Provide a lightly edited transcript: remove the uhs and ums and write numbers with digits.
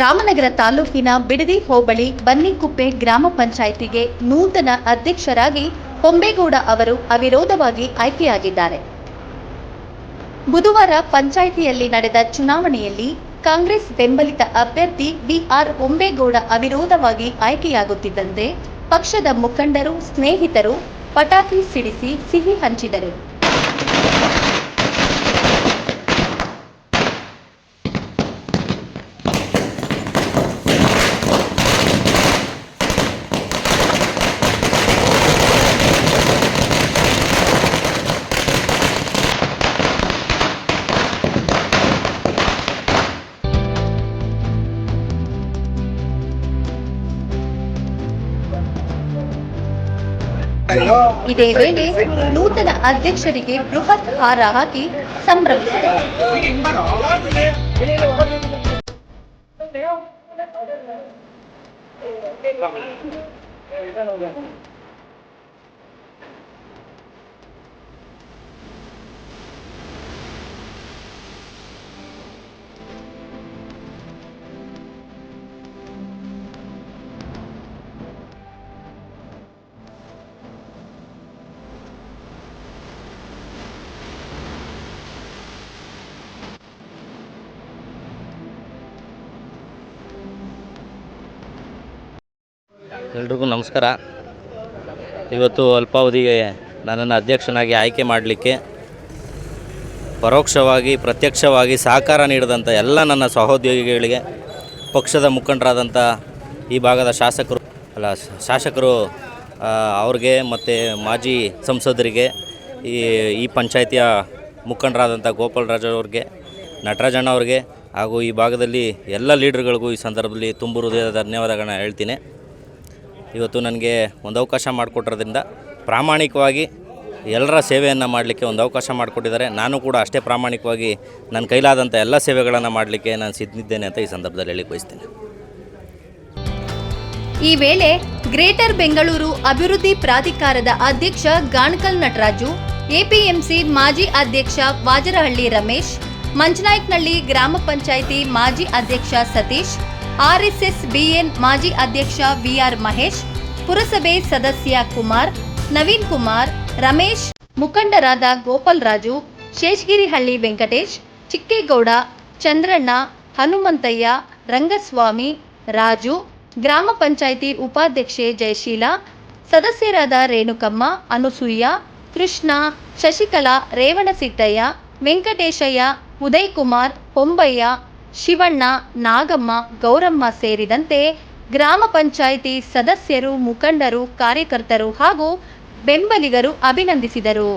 ರಾಮನಗರ ತಾಲೂಕಿನ ಬಿಡದಿ ಹೋಬಳಿ ಬನ್ನಿಕುಪ್ಪೆ ಗ್ರಾಮ ಪಂಚಾಯಿತಿಗೆ ನೂತನ ಅಧ್ಯಕ್ಷರಾಗಿ ಹೊಂಬೇಗೌಡ ಅವರು ಅವಿರೋಧವಾಗಿ ಆಯ್ಕೆಯಾಗಿದ್ದಾರೆ. ಬುಧವಾರ ಪಂಚಾಯಿತಿಯಲ್ಲಿ ನಡೆದ ಚುನಾವಣೆಯಲ್ಲಿ ಕಾಂಗ್ರೆಸ್ ಬೆಂಬಲಿತ ಅಭ್ಯರ್ಥಿ ಬಿಆರ್ ಹೊಂಬೇಗೌಡ ಅವಿರೋಧವಾಗಿ ಆಯ್ಕೆಯಾಗುತ್ತಿದ್ದಂತೆ ಪಕ್ಷದ ಮುಖಂಡರು, ಸ್ನೇಹಿತರು ಪಟಾಕಿ ಸಿಡಿಸಿ ಸಿಹಿ ಹಂಚಿದರು. ಇದೇ ವೇಳೆ ನೂತನ ಅಧ್ಯಕ್ಷರಿಗೆ ಬೃಹತ್ ಹಾರ ಹಾಕಿ ಸಂಭ್ರಮಿಸಿದರು. ಎಲ್ರಿಗೂ ನಮಸ್ಕಾರ. ಇವತ್ತು ಅಲ್ಪಾವಧಿಗೆ ನನ್ನನ್ನು ಅಧ್ಯಕ್ಷನಾಗಿ ಆಯ್ಕೆ ಮಾಡಲಿಕ್ಕೆ ಪರೋಕ್ಷವಾಗಿ ಪ್ರತ್ಯಕ್ಷವಾಗಿ ಸಹಕಾರ ನೀಡಿದಂಥ ಎಲ್ಲ ನನ್ನ ಸಹೋದ್ಯೋಗಿಗಳಿಗೆ, ಪಕ್ಷದ ಮುಖಂಡರಾದಂಥ ಈ ಭಾಗದ ಶಾಸಕರು ಅವ್ರಿಗೆ ಮತ್ತು ಮಾಜಿ ಸಂಸದರಿಗೆ, ಈ ಪಂಚಾಯಿತಿಯ ಮುಖಂಡರಾದಂಥ ಗೋಪಾಲರಾಜ್ ಅವ್ರಿಗೆ, ನಟರಾಜಣ್ಣ ಅವ್ರಿಗೆ ಹಾಗೂ ಈ ಭಾಗದಲ್ಲಿ ಎಲ್ಲ ಲೀಡರ್ಗಳಿಗೂ ಈ ಸಂದರ್ಭದಲ್ಲಿ ತುಂಬ ಹೃದಯದ ಧನ್ಯವಾದಗಳನ್ನ ಹೇಳ್ತೀನಿ. ಇವತ್ತು ನನಗೆ ಒಂದು ಅವಕಾಶ ಮಾಡಿಕೊಟ್ಟಿರೋದ್ರಿಂದ ಪ್ರಾಮಾಣಿಕವಾಗಿ ಎಲ್ಲರ ಸೇವೆಯನ್ನು ಮಾಡಲಿಕ್ಕೆ ಒಂದು ಅವಕಾಶ ಮಾಡಿಕೊಟ್ಟಿದ್ದಾರೆ. ನಾನು ಕೂಡ ಅಷ್ಟೇ ಪ್ರಾಮಾಣಿಕವಾಗಿ ನನ್ನ ಕೈಲಾದಂಥ ಎಲ್ಲ ಸೇವೆಗಳನ್ನು ಮಾಡಲಿಕ್ಕೆ ನಾನು ಸಿದ್ಧಿದ್ದೇನೆ ಅಂತ ಈ ಸಂದರ್ಭದಲ್ಲಿ ಹೇಳಿ ಬಯಸ್ತೇನೆ. ಈ ವೇಳೆ ಗ್ರೇಟರ್ ಬೆಂಗಳೂರು ಅಭಿವೃದ್ಧಿ ಪ್ರಾಧಿಕಾರದ ಅಧ್ಯಕ್ಷ ಗಾಣಕಲ್ ನಟರಾಜು, ಎಪಿಎಂಸಿ ಮಾಜಿ ಅಧ್ಯಕ್ಷ ವಾಜರಹಳ್ಳಿ ರಮೇಶ್, ಮಂಚನಾಯ್ಕನಹಳ್ಳಿ ಗ್ರಾಮ ಪಂಚಾಯಿತಿ ಮಾಜಿ ಅಧ್ಯಕ್ಷ ಸತೀಶ್, ಆರ್ಎಸ್ಎಸ್ ಬಿಎನ್ ಮಾಜಿ ಅಧ್ಯಕ್ಷ ವಿಆರ್ ಮಹೇಶ್, ಪುರಸಭೆ ಸದಸ್ಯ ಕುಮಾರ್, ನವೀನ್ ಕುಮಾರ್, ರಮೇಶ್, ಮುಖಂಡರಾದ ಗೋಪಾಲರಾಜು, ಶೇಷಗಿರಿಹಳ್ಳಿ ವೆಂಕಟೇಶ್, ಚಿಕ್ಕೇಗೌಡ, ಚಂದ್ರಣ್ಣ, ಹನುಮಂತಯ್ಯ, ರಂಗಸ್ವಾಮಿ, ರಾಜು, ಗ್ರಾಮ ಪಂಚಾಯಿತಿ ಉಪಾಧ್ಯಕ್ಷೆ ಜಯಶೀಲ, ಸದಸ್ಯರಾದ ರೇಣುಕಮ್ಮ, ಅನುಸೂಯ, ಕೃಷ್ಣ, ಶಶಿಕಲಾ, ರೇವಣಸಿದ್ದಯ್ಯ, ವೆಂಕಟೇಶಯ್ಯ, ಉದಯ್ ಕುಮಾರ್, ಹೊಂಬಯ್ಯ, ಶಿವಣ್ಣ, ನಾಗಮ್ಮ, ಗೌರಮ್ಮ ಸೇರಿದಂತೆ ಗ್ರಾಮ ಪಂಚಾಯಿತಿ ಸದಸ್ಯರು, ಮುಖಂಡರು, ಕಾರ್ಯಕರ್ತರು ಹಾಗೂ ಬೆಂಬಲಿಗರು ಅಭಿನಂದಿಸಿದರು.